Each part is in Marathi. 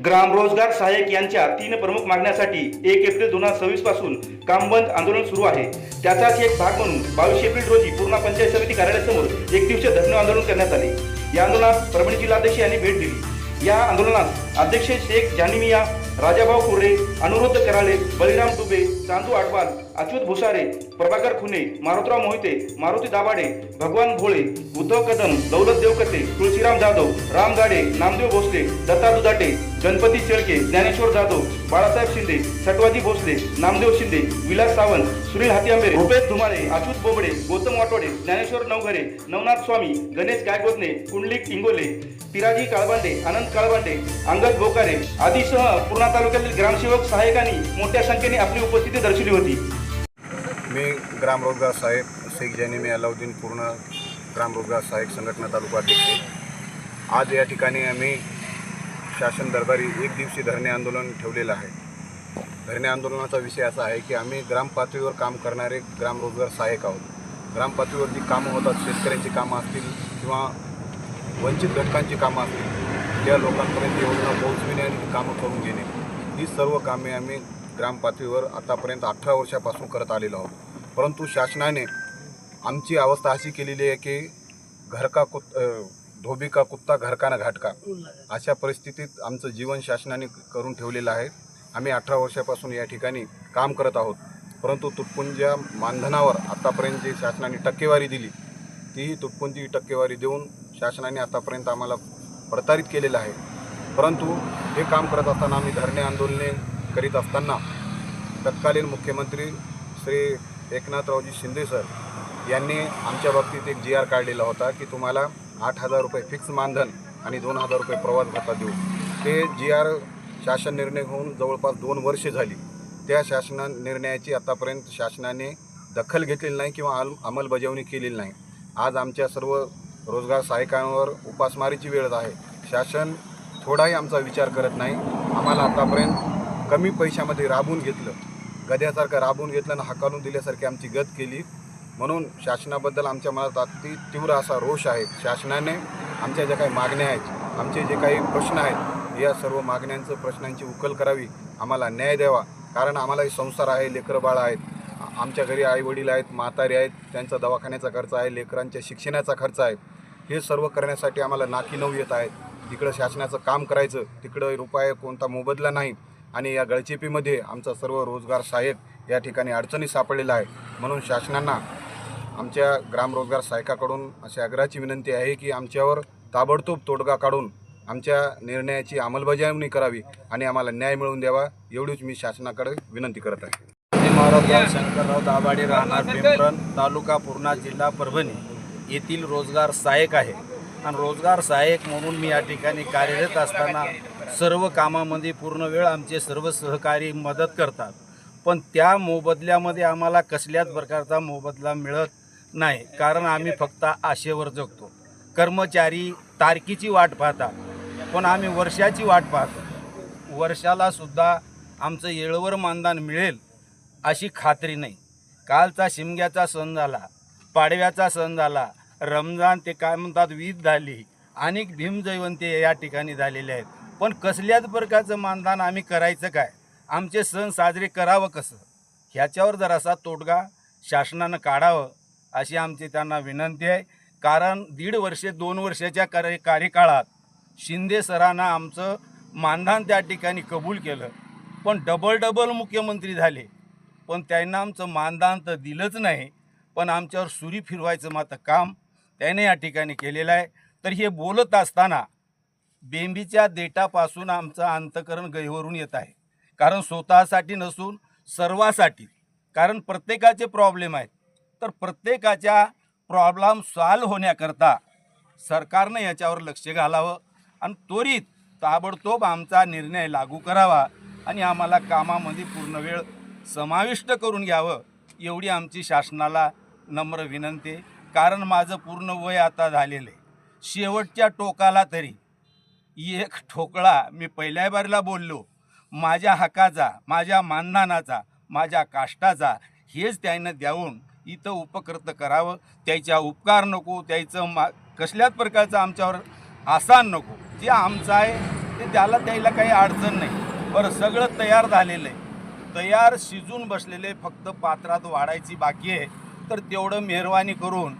ग्राम रोजगार सहाय्यक यांच्या 3 प्रमुख मागण्यासाठी 1 एप्रिल 2026 पासून कामबंद आंदोलन सुरू आहे। त्याचाच एक भाग म्हणून 22 एप्रिल रोजी पूर्णा पंचायत समिती कार्यालयासमोर एक दिवसीय धरणे आंदोलन करण्यात आले। या आंदोलनात परभणी जिल्हाध्यक्ष यांनी भेट दिली। या आंदोलनात अध्यक्ष शेख जानिमिया, राजाभाऊ कुर्रे, अनुरुद्ध कराळे, बळीराम डुबे, चांदू आडवाल, अच्युत भुसारे, प्रभाकर खुने, मारुतराव मोहिते, मारुती दाभाडे, भगवान भोळे, उद्धव कदम, दौलत देवकते, तुळशीराम जाधव, राम गाडे, नामदेव भोसले, दत्ता दुधाटे, गणपती शेळके, ज्ञानेश्वर जाधव, बाळासाहेब शिंदे, सटवाजी भोसले, नामदेव शिंदे, विलास सावंत, सुनील हातीआंबेरे, रुपेश धुमाळे, अच्युत बोबडे, गौतम वाटोडे, ज्ञानेश्वर नवघरे, नवनाथ स्वामी, गणेश गायगोदने, कुंडलिक इंगोले, पिराजी काळबांडे, आनंद काळबांडे, अंगद बोकारे आदीसह पूर्णा तालुक्यातील ग्रामसेवक सहाय्यकांनी मोठ्या संख्येने आपली उपस्थिती दर्शवली होती। मी ग्राम रोजगार सहाय्यक शेख जानिमिया अलाउद्दीन पूर्ण ग्राम रोजगार सहाय्यक संघटना तालुका अध्यक्ष। आज या ठिकाणी आम्ही शासन दरबारी एक दिवसीय धरणे आंदोलन ठेवलेलं आहे। धरणे आंदोलनाचा विषय असा आहे की आम्ही ग्राम पातळीवर काम करणारे ग्राम रोजगार सहाय्यक आहोत। ग्राम पातळीवर जी कामं होतात, शेतकऱ्यांची कामं असतील किंवा वंचित घटकांची कामं असतील, त्या लोकांपर्यंत योजना पोहोचविणे आणि कामं करून घेणे, ही सर्व कामे आम्ही ग्राम पातळीवर आतापर्यंत 18 वर्षापासून करत आलेलो आहोत। परंतु शासनाने आमची अवस्था अशी केलेली आहे की धोबी का कुत्ता घर का ना घाटका, अशा परिस्थितीत आमचं जीवन शासनाने करून ठेवलेलं आहे। आम्ही 18 वर्षापासून या ठिकाणी काम करत आहोत, परंतु तुटपुंज्या मानधनावर आतापर्यंत जी शासनाने टक्केवारी दिली, ती तुटपुंजी टक्केवारी देऊन शासनाने आतापर्यंत आम्हाला प्रतारित केलेलं आहे। परंतु हे काम करत असताना आम्ही धरणे आंदोलने करीत असताना तत्कालीन मुख्यमंत्री श्री एकनाथरावजी शिंदे सर यांनी आमच्या बाबतीत एक GR काढलेला होता की तुम्हाला 8,000 रुपये फिक्स मानधन आणि 2,000 रुपये प्रवास भत्ता देऊ। ते GR शासन निर्णय होऊन जवळपास 2 वर्षे झाली। त्या शासन निर्णयाची आतापर्यंत शासनाने दखल घेतलेली नाही किंवा अंमलबजावणी केलेली नाही। आज आमच्या सर्व रोजगार सहाय्यकांवर उपासमारीची वेळ आहे। शासन थोडाही आमचा विचार करत नाही। आम्हाला आतापर्यंत कमी पैशामध्ये राबवून घेतलं, गध्यासारखं राबवून घेतलं आणि हाकालून दिल्यासारखी आमची गत केली। म्हणून शासनाबद्दल आमच्या मनात अति तीव्र असा रोष आहे। शासनाने आमच्या ज्या काही मागण्या आहेत, आमचे जे काही प्रश्न आहेत, या सर्व प्रश्नांची उकल करावी, आम्हाला न्याय द्यावा। कारण आम्हालाही संसार आहे, लेकरं बाळ आहेत, आमच्या घरी आईवडील आहेत, म्हातारे आहेत, त्यांचा दवाखान्याचा खर्च आहे, लेकरांच्या शिक्षणाचा खर्च आहे। हे सर्व करण्यासाठी आम्हाला नाकी नऊ येत आहेत। तिकडं शासनाचं काम करायचं, तिकडं रुपये कोणता मोबदला नाही, आणि या गळचेपीमध्ये आमचा सर्व रोजगार सहाय्यक या ठिकाणी अडचणी सापडलेला आहे। म्हणून शासनांना आमच्या ग्राम रोजगार सहाय्यकाकडून अशी आग्रहाची विनंती आहे की आमच्यावर ताबडतोब तोडगा काढून आमच्या निर्णयाची अंमलबजावणी करावी आणि आम्हाला न्याय मिळवून द्यावा, एवढीच मी शासनाकडे विनंती करत आहे। मारुतराव शंकरराव दाभाडे, राहणार पिंपरण, तालुका पूर्णा, जिल्हा परभणी येथील रोजगार सहाय्यक आहे। आणि रोजगार सहाय्यक म्हणून मी या ठिकाणी कार्यरत असताना सर्व कामामध्ये पूर्ण वेळ आमचे सर्व सहकारी मदत करतात, पण त्या मोबदल्यामध्ये आम्हाला कसल्याच प्रकारचा मोबदला मिळत नाही। कारण आम्ही फक्त आशेवर जगतो। कर्मचारी तारखेची वाट पाहतात, पण आम्ही वर्षाची वाट पाहतो। वर्षाला सुद्धा आमचं येळेवर मानधन मिळेल अशी खात्री नाही। कालचा शिमग्याचा सण झाला, पाडव्याचा सण झाला, रमजान ते काय म्हणतात ईद झाली, अनेक भीमजयंती या ठिकाणी झालेले आहेत, पण कसल्याच प्रकारचं मानधन आम्ही करायचं काय, आमचे सण साजरे करावं कसं, ह्याच्यावर जरासा तोडगा शासनानं काढावं अशी आमची त्यांना विनंती आहे। कारण 1.5 वर्ष 2 वर्षाच्या कार्यकाळात शिंदे सरांना आमचं मानधन त्या ठिकाणी कबूल केलं, पण डबल मुख्यमंत्री झाले, पण त्यांना आमचं मानधन तर दिलंच नाही, पण आमच्यावर सुरी फिरवायचं मात्र काम त्याने या ठिकाणी केलेलं आहे। तर हे बोलत असताना बेंबीच्या देठापासून आमचं अंतकरण गहिवरून येत आहे। कारण स्वतःसाठी नसून सर्वासाठी, कारण प्रत्येकाचे प्रॉब्लेम आहेत, तर प्रत्येकाच्या प्रॉब्लेम सॉल्व होण्याकरता सरकारनं याच्यावर लक्ष घालावं आणि त्वरित ताबडतोब आमचा निर्णय लागू करावा आणि आम्हाला कामामध्ये पूर्ण वेळ समाविष्ट करून घ्यावं, एवढी आमची शासनाला नम्र विनंती आहे। कारण माझं पूर्ण वय आता झालेलं आहे। शेवटच्या टोकाला तरी एक ठोकळा मी पहिल्या बारीला बोललो, माझ्या हक्काचा, माझ्या मानधनाचा, माझ्या काष्टाचा, हेच त्यानं द्यावून इथं उपकृत करावं। त्याच्या उपकार नको, त्याचं कसल्याच प्रकारचं आमच्यावर आसान नको, जे आमचं आहे ते त्याला काही अडचण नाही. बरं, सगळं तयार झालेलं आहे, तयार शिजून बसलेले, फक्त पात्रात वाढायची बाकी आहे. तर तेवढं मेहरबानी करून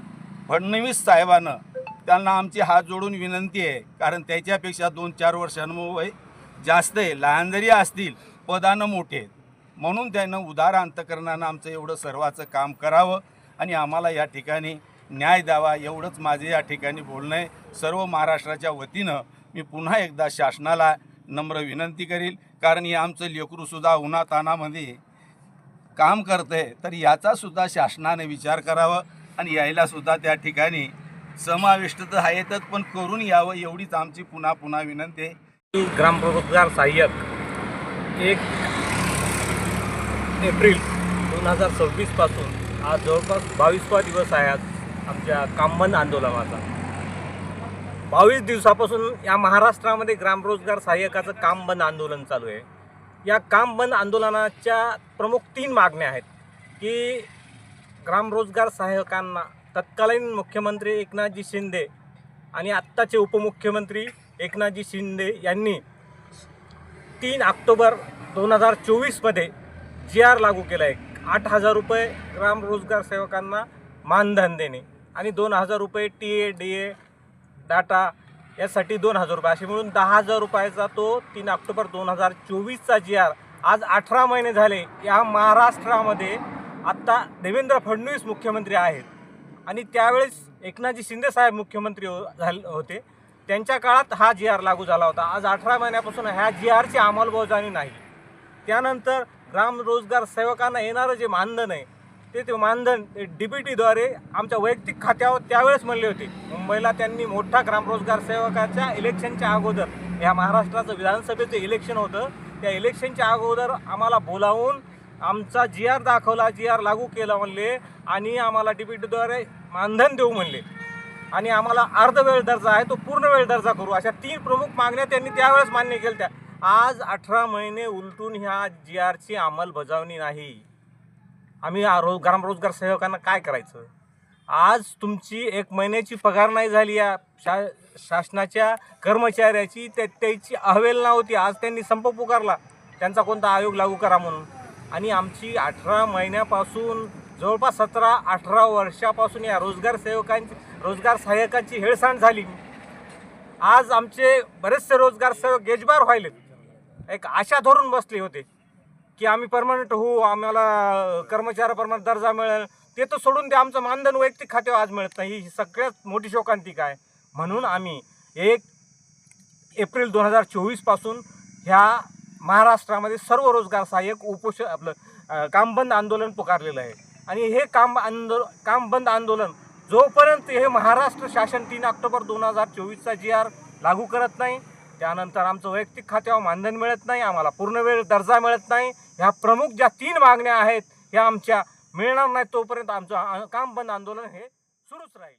फडणवीस साहेबांना त्यांना आमची हात जोडून विनंती आहे, कारण त्याच्यापेक्षा 2-4 वर्षांमुळे वय जास्त आहे, लहान जरी असतील पदानं मोठे आहेत, म्हणून त्यानं उदार अंतकरणानं आमचं एवढं सर्वाचं काम करावं आणि आम्हाला या ठिकाणी न्याय द्यावा, एवढंच माझे या ठिकाणी बोलणं आहे. सर्व महाराष्ट्राच्या वतीनं मी पुन्हा एकदा शासनाला नम्र विनंती करील, कारण हे आमचं लेकरूसुद्धा उन्हातानामध्ये काम करतं आहे, तर याचासुद्धा शासनाने विचार करावा आणि यायलासुद्धा त्या ठिकाणी समाविष्ट तर आहेतच, पण करून यावं एवढीच आमची पुन्हा पुन्हा विनंती आहे. ग्रामरोजगार सहाय्यक 1 एप्रिल 2026 पासून आज जवळपास 22वा दिवस आहे आज आमच्या कामबंद आंदोलनाचा. 22 दिवसापासून या महाराष्ट्रामध्ये ग्रामरोजगार सहाय्यकाचं कामबंद आंदोलन चालू आहे. या कामबंद आंदोलनाच्या प्रमुख 3 मागण्या आहेत की ग्रामरोजगार सहाय्यकांना तत्कालीन मुख्यमंत्री एकनाथजी शिंदे आणि आत्ताचे उपमुख्यमंत्री एकनाथजी शिंदे यांनी 3 ऑक्टोबर 2024मध्ये GR लागू केला आहे. 8,000 रुपये ग्रामरोजगार सेवकांना मानधन देणे आणि 2,000 रुपये TA DA डाटा यासाठी 2,000 रुपये असे मिळून 10,000 रुपयाचा तो 3 ऑक्टोबर 2024चा GR आज 18 महिने झाले या महाराष्ट्रामध्ये. आत्ता देवेंद्र फडणवीस मुख्यमंत्री आहेत आणि त्यावेळेस एकनाथजी शिंदे साहेब मुख्यमंत्री होते. त्यांच्या काळात हा GR लागू झाला होता. आज 18 महिन्यापासून ह्या GRची अंमलबजावणी नाही. त्यानंतर ग्रामरोजगार सेवकांना येणारं जे मानधन आहे ते मानधन DBTद्वारे आमच्या वैयक्तिक खात्यावर त्यावेळेस म्हणले होते. मुंबईला त्यांनी मोठा ग्रामरोजगार सेवकाच्या इलेक्शनच्या अगोदर, या महाराष्ट्राचं विधानसभेचं इलेक्शन होतं, त्या इलेक्शनच्या अगोदर आम्हाला बोलावून आमचा GR दाखवला, GR लागू केला म्हणले आणि आम्हाला DBTद्वारे मानधन देऊ म्हणले आणि आम्हाला अर्धवेळ दर्जा आहे तो पूर्ण वेळ दर्जा करू, अशा 3 प्रमुख मागण्या त्यांनी त्यावेळेस मान्य केल्या. आज 18 महिने उलटून ह्या GRची अंमलबजावणी नाही. आम्ही ग्रामरोजगार सेवकांना काय करायचं? आज तुमची 1 महिन्याची पगार नाही झाली या शासनाच्या कर्मचाऱ्याची, त्याची अहवेलना होती. आज त्यांनी संप पुकारला त्यांचा कोणता आयोग लागू करा म्हणून, आणि आमची 18 महिन्यापासून जवळपास 17-18 वर्षापासून या रोजगार सहाय्यकांची हेळसांड झाली. आज आमचे बरेचसे रोजगार सेवक गेजबार व्हायलेत. एक आशा धरून बसले होते की आम्ही परमनंट होऊ, आम्हाला कर्मचारी परमनंट दर्जा मिळेल. ते तर सोडून ते आमचं मानधन वैयक्तिक खात्यावर आज मिळत नाही. ही सगळ्यात मोठी शोकांतिका आहे. म्हणून आम्ही 1 एप्रिल 2024 पासून ह्या महाराष्ट्रामध्ये सर्व रोजगार सहाय्यक कामबंद आंदोलन पुकारलेलं आहे. आणि हे कामबंद आंदोलन जोपर्यंत हे महाराष्ट्र शासन 3 ऑक्टोबर 2024चा GR लागू करत नाही, त्यानंतर आमचं वैयक्तिक खात्यावर मानधन मिळत नाही, आम्हाला पूर्णवेळ दर्जा मिळत नाही, ह्या प्रमुख ज्या 3 मागण्या आहेत ह्या आमच्या मिळणार नाहीत, तोपर्यंत आमचं कामबंद आंदोलन हे सुरूच राहील.